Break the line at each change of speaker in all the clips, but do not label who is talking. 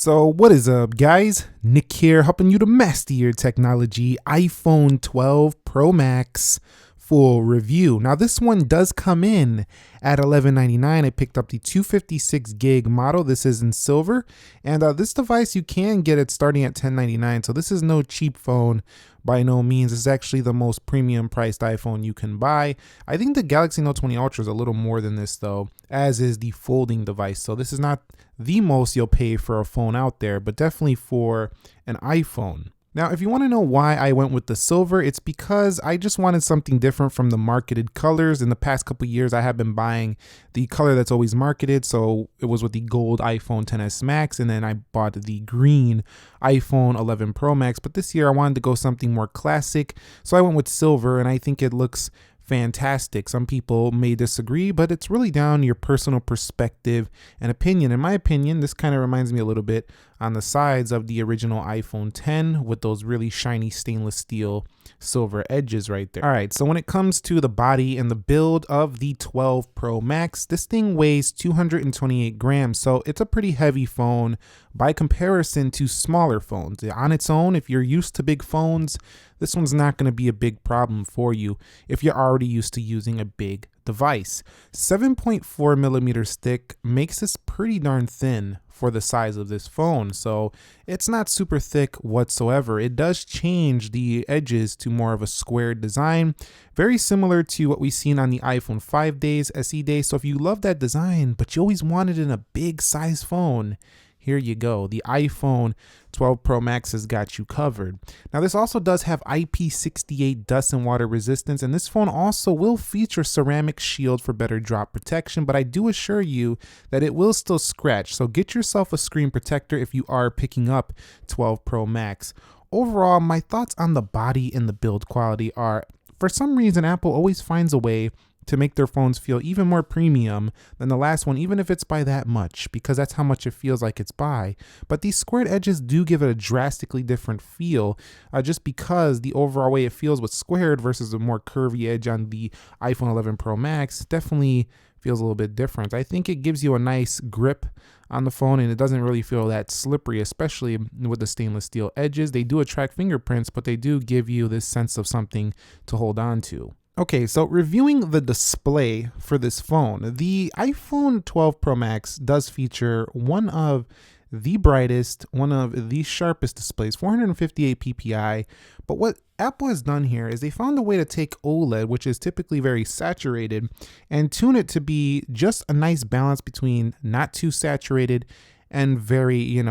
So what is up, guys? Nick here, helping you to master your technology. iPhone 12 Pro Max full review. Now this one does come in at $11.99. I picked up the 256 gig model. This is in silver, and this device you can get it starting at $10.99. So this is no cheap phone by no means. It's actually the most premium priced iPhone you can buy. I think the Galaxy Note 20 Ultra is a little more than this though, as is the folding device. So this is not the most you'll pay for a phone out there, but definitely for an iPhone. Now, if you want to know why I went with the silver, it's because I just wanted something different from the marketed colors. In the past couple years, I have been buying the color that's always marketed. So it was with the gold iPhone XS Max, and then I bought the green iPhone 11 Pro Max. But this year I wanted to go something more classic. So I went with silver, and I think it looks fantastic. Some people may disagree, but it's really down to your personal perspective and opinion. In my opinion, this kind of reminds me a little bit on the sides of the original iPhone 10 with those really shiny stainless steel silver edges right there. All right, so when it comes to the body and the build of the 12 Pro Max, this thing weighs 228 grams, so it's a pretty heavy phone by comparison to smaller phones. On its own, if you're used to big phones, this one's not going to be a big problem for you if you're already used to using a big device. 7.4 millimeters thick makes this pretty darn thin for the size of this phone, so it's not super thick whatsoever. It does change the edges to more of a squared design, very similar to what we've seen on the iPhone 5 days, SE days. So if you love that design, but you always wanted in a big size phone, here you go. The iPhone 12 Pro Max has got you covered. Now this also does have IP68 dust and water resistance, and this phone also will feature ceramic shield for better drop protection, but I do assure you that it will still scratch. So get yourself a screen protector if you are picking up 12 Pro Max. Overall, my thoughts on the body and the build quality are, for some reason, Apple always finds a way to make their phones feel even more premium than the last one, even if it's by that much, because that's how much it feels like it's by. But these squared edges do give it a drastically different feel, just because the overall way it feels with squared versus a more curvy edge on the iPhone 11 Pro Max definitely feels a little bit different. I think it gives you a nice grip on the phone, and it doesn't really feel that slippery, especially with the stainless steel edges. They do attract fingerprints, but they do give you this sense of something to hold on to. Okay, so reviewing the display for this phone, the iPhone 12 Pro Max does feature one of the brightest, one of the sharpest displays, 458 ppi. But what Apple has done here is they found a way to take OLED, which is typically very saturated, and tune it to be just a nice balance between not too saturated and very,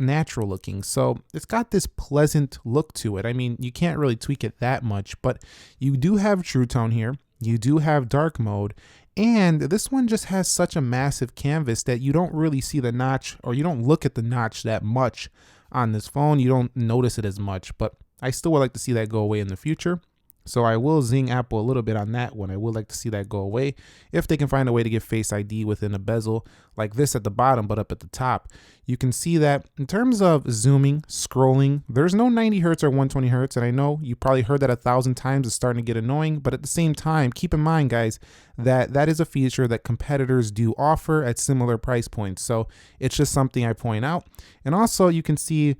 natural looking. So it's got this pleasant look to it. I mean, you can't really tweak it that much, but you do have True Tone here. You do have dark mode. And this one just has such a massive canvas that you don't really see the notch, or you don't look at the notch that much on this phone. You don't notice it as much, but I still would like to see that go away in the future. So I will zing Apple a little bit on that one. I would like to see that go away if they can find a way to get Face ID within a bezel like this at the bottom, but up at the top. You can see that in terms of zooming, scrolling, there's no 90 hertz or 120 hertz. And I know you probably heard that 1,000 times. It's starting to get annoying, but at the same time, keep in mind, guys, that that is a feature that competitors do offer at similar price points. So it's just something I point out. And also you can see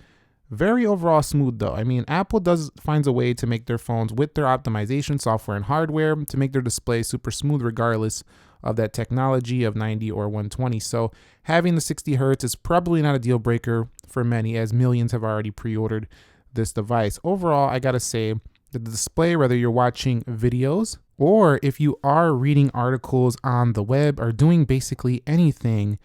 very overall smooth though. I mean, Apple finds a way to make their phones with their optimization software and hardware to make their display super smooth regardless of that technology of 90 or 120. So having the 60 hertz is probably not a deal breaker for many, as millions have already pre-ordered this device. Overall, I gotta say that the display, whether you're watching videos or if you are reading articles on the web or doing basically anything,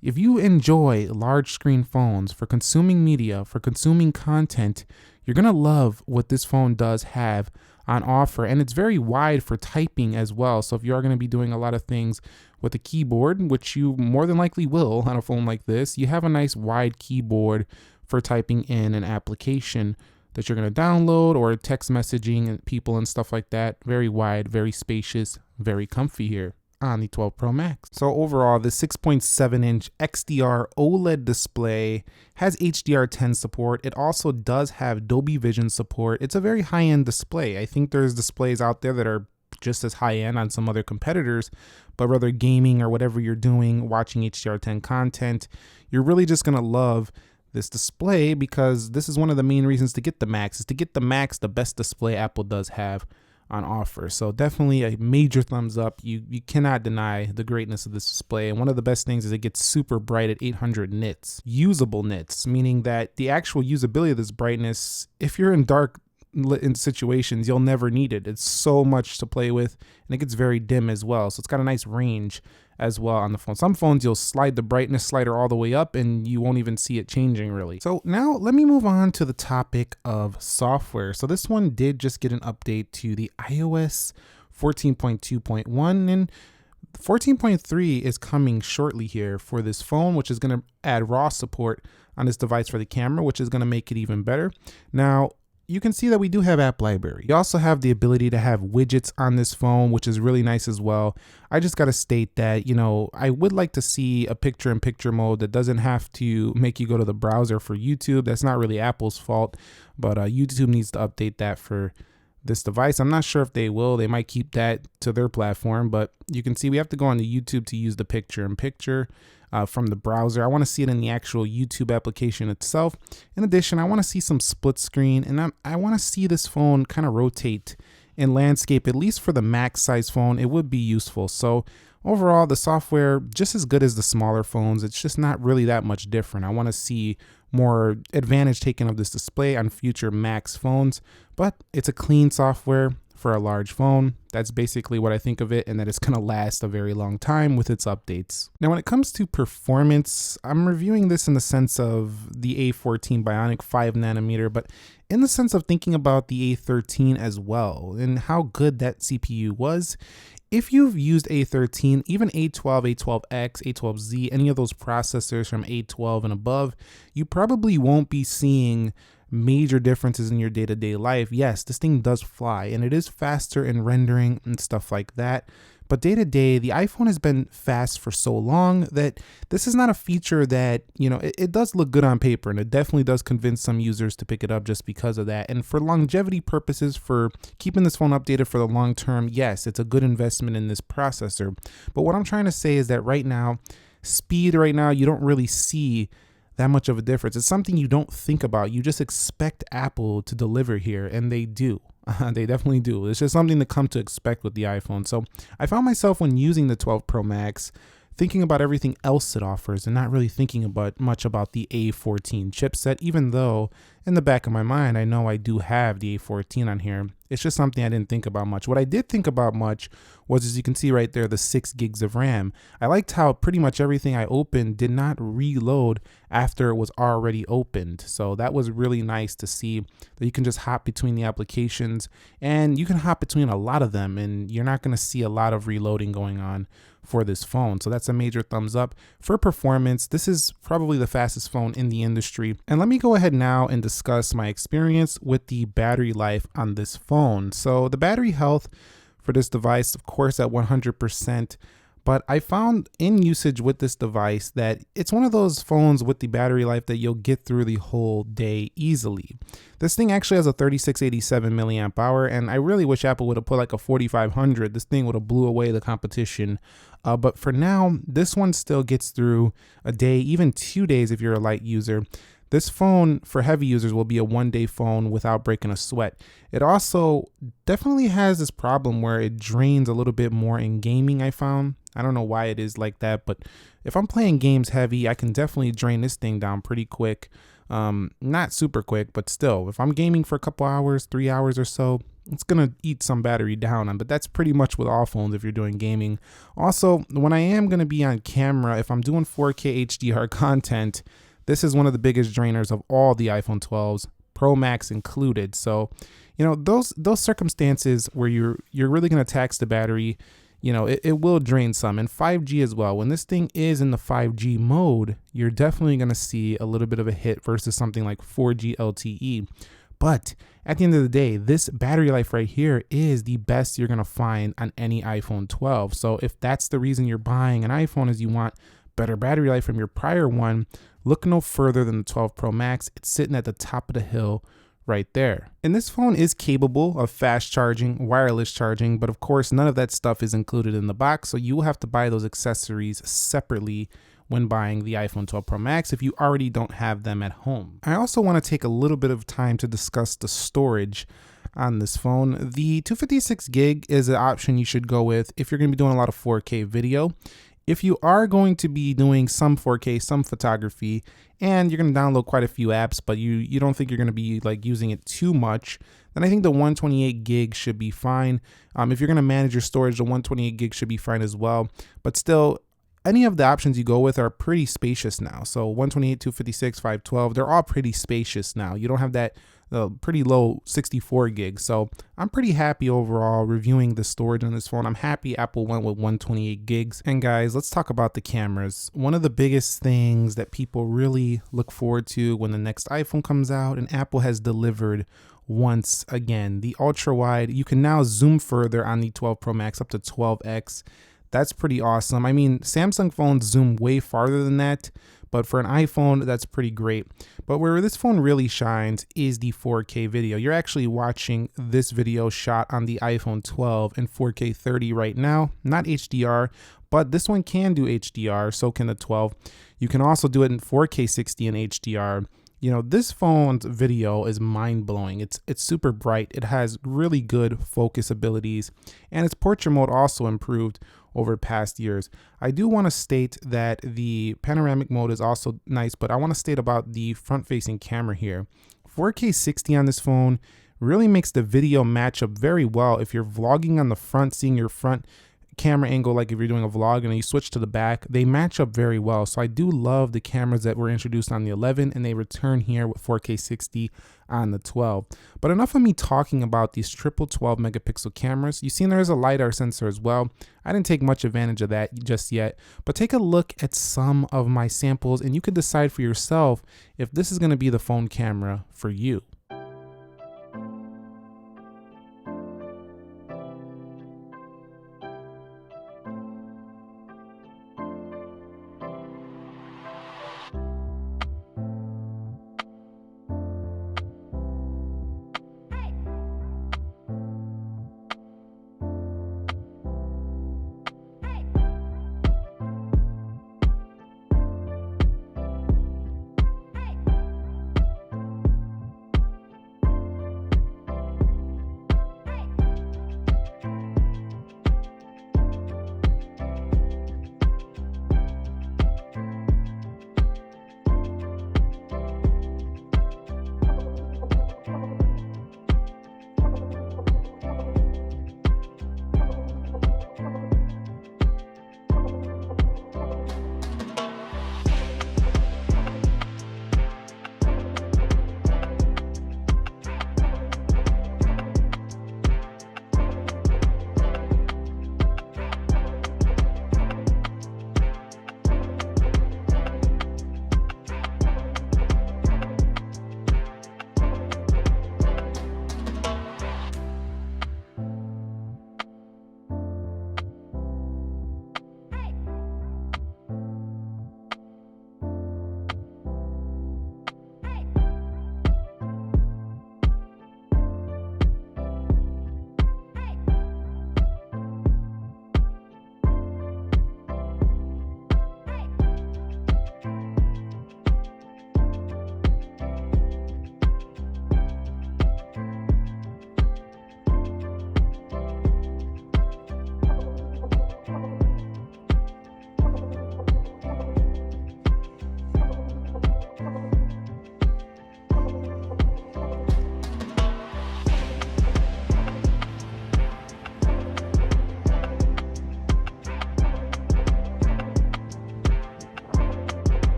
if you enjoy large screen phones for consuming media, for consuming content, you're going to love what this phone does have on offer. And it's very wide for typing as well. So if you are going to be doing a lot of things with a keyboard, which you more than likely will on a phone like this, you have a nice wide keyboard for typing in an application that you're going to download or text messaging and people and stuff like that. Very wide, very spacious, very comfy here on the 12 Pro Max. So overall, the 6.7-inch XDR OLED display has HDR10 support. It also does have Dolby Vision support. It's a very high-end display. I think there's displays out there that are just as high-end on some other competitors, but whether gaming or whatever you're doing, watching HDR10 content, you're really just gonna love this display, because this is one of the main reasons to get the Max, is to get the Max, the best display Apple does have on offer. So definitely a major thumbs up. You cannot deny the greatness of this display. And one of the best things is it gets super bright at 800 nits, usable nits, meaning that the actual usability of this brightness, if you're in dark in situations, you'll never need it. It's so much to play with, and it gets very dim as well. So it's got a nice range as well on the phone. Some phones you'll slide the brightness slider all the way up and you won't even see it changing really. So now let me move on to the topic of software. So this one did just get an update to the iOS 14.2.1, and 14.3 is coming shortly here for this phone, which is going to add RAW support on this device for the camera, which is going to make it even better. Now, you can see that we do have app library. You also have the ability to have widgets on this phone, which is really nice as well. I just got to state that, I would like to see a picture-in-picture mode that doesn't have to make you go to the browser for YouTube. That's not really Apple's fault, but YouTube needs to update that for this device. I'm not sure if they will. They might keep that to their platform, but you can see we have to go on to YouTube to use the picture-in-picture. From the browser. I want to see it in the actual YouTube application itself. In addition, I want to see some split screen, and I want to see this phone kind of rotate in landscape, at least for the max size phone. It would be useful. So overall, the software just as good as the smaller phones. It's just not really that much different. I want to see more advantage taken of this display on future max phones, but it's a clean software for a large phone. That's basically what I think of it, and that it's going to last a very long time with its updates. Now, when it comes to performance, I'm reviewing this in the sense of the A14 Bionic 5nm, but in the sense of thinking about the A13 as well and how good that CPU was. If you've used A13, even A12, A12X, A12Z, any of those processors from A12 and above, you probably won't be seeing major differences in your day-to-day life. Yes, this thing does fly, and it is faster in rendering and stuff like that. But day-to-day, the iPhone has been fast for so long that this is not a feature that, it does look good on paper, and it definitely does convince some users to pick it up just because of that. And for longevity purposes, for keeping this phone updated for the long term, yes, it's a good investment in this processor. But what I'm trying to say is that right now, speed right now, you don't really see that much of a difference. It's something you don't think about. You just expect Apple to deliver here, and they do. They definitely do. It's just something to come to expect with the iPhone. So I found myself, when using the 12 Pro Max, thinking about everything else it offers and not really thinking about much about the A14 chipset, even though in the back of my mind I know I do have the A14 on here. It's just something I didn't think about much. What I did think about much was, as you can see right there, the 6 gigs of RAM. I liked how pretty much everything I opened did not reload after it was already opened. So that was really nice to see that you can just hop between the applications, and you can hop between a lot of them, and you're not going to see a lot of reloading going on for this phone. So that's a major thumbs up. For performance, this is probably the fastest phone in the industry. And let me go ahead now and discuss my experience with the battery life on this phone. So the battery health for this device, of course, at 100%. But I found in usage with this device that it's one of those phones with the battery life that you'll get through the whole day easily. This thing actually has a 3687 milliamp hour, and I really wish Apple would have put like a 4500. This thing would have blew away the competition. But for now, this one still gets through a day, even 2 days if you're a light user. This phone for heavy users will be a one-day phone without breaking a sweat. It also definitely has this problem where it drains a little bit more in gaming, I found. I don't know why it is like that, but if I'm playing games heavy, I can definitely drain this thing down pretty quick. Not super quick, but still, if I'm gaming for a couple hours, 3 hours or so, it's gonna eat some battery down, but that's pretty much with all phones if you're doing gaming. Also, when I am gonna be on camera, if I'm doing 4K HDR content, this is one of the biggest drainers of all the iPhone 12s, Pro Max included. So, those circumstances where you're really gonna tax the battery, it will drain some. And 5G as well. When this thing is in the 5G mode, you're definitely gonna see a little bit of a hit versus something like 4G LTE. But at the end of the day, this battery life right here is the best you're gonna find on any iPhone 12. So if that's the reason you're buying an iPhone, is you want better battery life from your prior one, look no further than the 12 Pro Max. It's sitting at the top of the hill right there. And this phone is capable of fast charging, wireless charging, but of course none of that stuff is included in the box, so you will have to buy those accessories separately when buying the iPhone 12 Pro Max if you already don't have them at home. I also want to take a little bit of time to discuss the storage on this phone. The 256 gig is an option you should go with if you're going to be doing a lot of 4K video. If you are going to be doing some 4K, some photography, and you're going to download quite a few apps, but you don't think you're going to be like using it too much, then I think the 128 gig should be fine. If you're going to manage your storage, the 128 gig should be fine as well. But still, any of the options you go with are pretty spacious now. So 128, 256, 512, they're all pretty spacious now. You don't have that pretty low 64 gigs. So I'm pretty happy overall reviewing the storage on this phone. I'm happy Apple went with 128 gigs. And guys, let's talk about the cameras. One of the biggest things that people really look forward to when the next iPhone comes out, and Apple has delivered once again, the ultra wide. You can now zoom further on the 12 Pro Max up to 12x. That's pretty awesome. I mean, Samsung phones zoom way farther than that, but for an iPhone, that's pretty great. But where this phone really shines is the 4K video. You're actually watching this video shot on the iPhone 12 in 4K 30 right now, not HDR, but this one can do HDR, so can the 12. You can also do it in 4K 60 in HDR. You know, this phone's video is mind-blowing. It's super bright. It has really good focus abilities, and its portrait mode also improved over past years. I do want to state that the panoramic mode is also nice, but I want to state about the front-facing camera here. 4K 60 on this phone really makes the video match up very well. If you're vlogging on the front, seeing your front camera angle, like if you're doing a vlog and you switch to the back, they match up very well. So I do love the cameras that were introduced on the 11, and they return here with 4K 60 on the 12. But enough of me talking about these triple 12 megapixel cameras. You see there is a LiDAR sensor as well. I didn't take much advantage of that just yet, but take a look at some of my samples and you can decide for yourself if this is going to be the phone camera for you.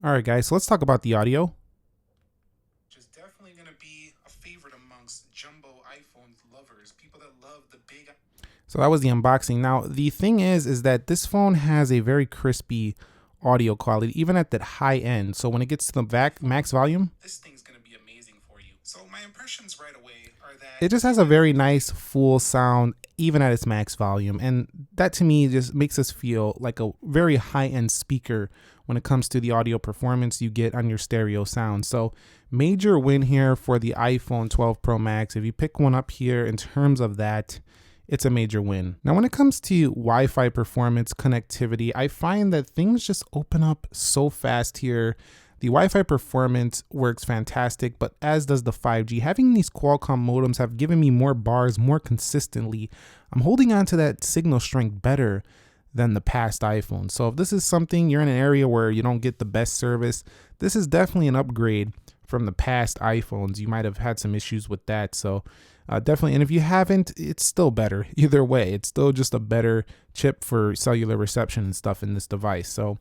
All right, guys, so let's talk about the audio. Which is definitely going to be a favorite amongst jumbo iPhone lovers, people that love the big. So that was the unboxing. Now, the thing is that this phone has a very crispy audio quality, even at that high end. So when it gets to the max volume, this thing's going to be amazing for you. So my impressions right away are that it just has a very nice full sound even at its max volume, and that to me just makes us feel like a very high-end speaker when it comes to the audio performance you get on your stereo sound. So major win here for the iPhone 12 Pro Max. If you pick one up here in terms of that, it's a major win. Now, when it comes to Wi-Fi performance connectivity, I find that things just open up so fast here. The Wi-Fi performance works fantastic, but as does the 5G. Having these Qualcomm modems have given me more bars more consistently. I'm holding on to that signal strength better than the past iPhone. So if this is something you're in an area where you don't get the best service, this is definitely an upgrade from the past iPhones. You might have had some issues with that. So definitely, and if you haven't, it's still better. Either way, it's still just a better chip for cellular reception and stuff in this device. So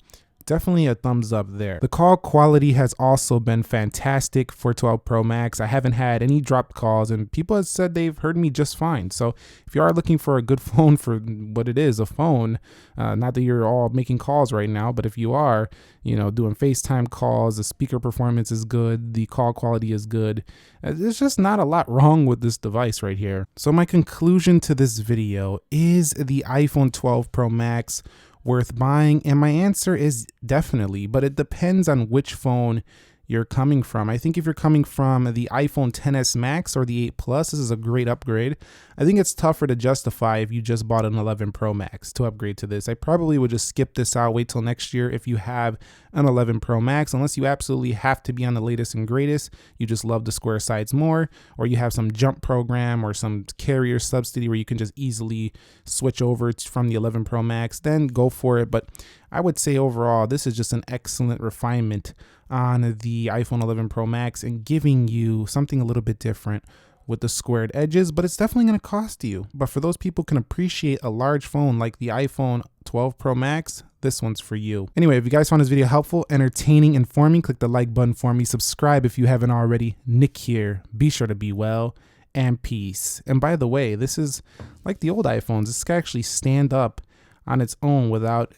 definitely a thumbs up there. The call quality has also been fantastic for 12 Pro Max. I haven't had any dropped calls, and people have said they've heard me just fine. So if you are looking for a good phone for what it is, a phone, not that you're all making calls right now, but if you are, doing FaceTime calls, the speaker performance is good, the call quality is good. There's just not a lot wrong with this device right here. So my conclusion to this video is the iPhone 12 Pro Max worth buying? And my answer is definitely, but it depends on which phone you're coming from. I think if you're coming from the iPhone XS Max or the 8 Plus, this is a great upgrade. I think it's tougher to justify if you just bought an 11 Pro Max to upgrade to this. I probably would just skip this out, wait till next year if you have an 11 Pro Max, unless you absolutely have to be on the latest and greatest, you just love the square sides more, or you have some jump program or some carrier subsidy where you can just easily switch over from the 11 Pro Max, then go for it. But I would say overall, this is just an excellent refinement on the iPhone 11 Pro Max and giving you something a little bit different with the squared edges, but it's definitely going to cost you. But for those people who can appreciate a large phone like the iPhone 12 Pro Max, this one's for you. Anyway, if you guys found this video helpful, entertaining, informing, click the like button for me. Subscribe if you haven't already. Nick here. Be sure to be well and peace. And by the way, this is like the old iPhones. This can actually stand up on its own without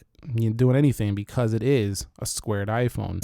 doing anything because it is a squared iPhone.